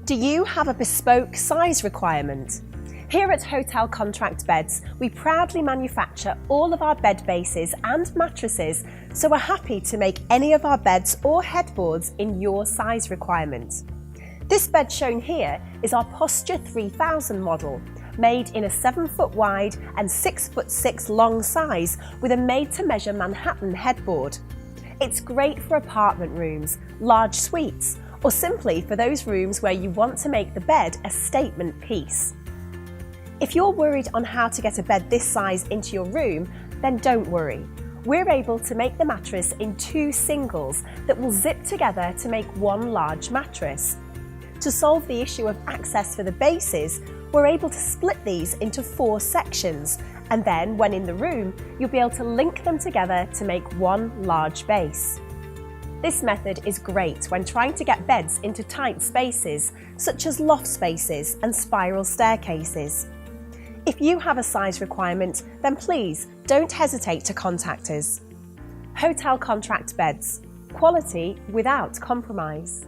Do you have a bespoke size requirement? Here at HotelContractBeds, we proudly manufacture all of our bed bases and mattresses, so we're happy to make any of our beds or headboards in your size requirement. This bed shown here is our Posture 3000 model, made in a 7-foot wide and 6'6" long size with a made-to-measure Manhattan headboard. It's great for apartment rooms, large suites, or simply for those rooms where you want to make the bed a statement piece. If you're worried on how to get a bed this size into your room, then don't worry. We're able to make the mattress in 2 singles that will zip together to make one large mattress. To solve the issue of access for the bases, we're able to split these into 4 sections, and then when in the room, you'll be able to link them together to make one large base. This method is great when trying to get beds into tight spaces, such as loft spaces and spiral staircases. If you have a size requirement, then please don't hesitate to contact us. HotelContractBeds, quality without compromise.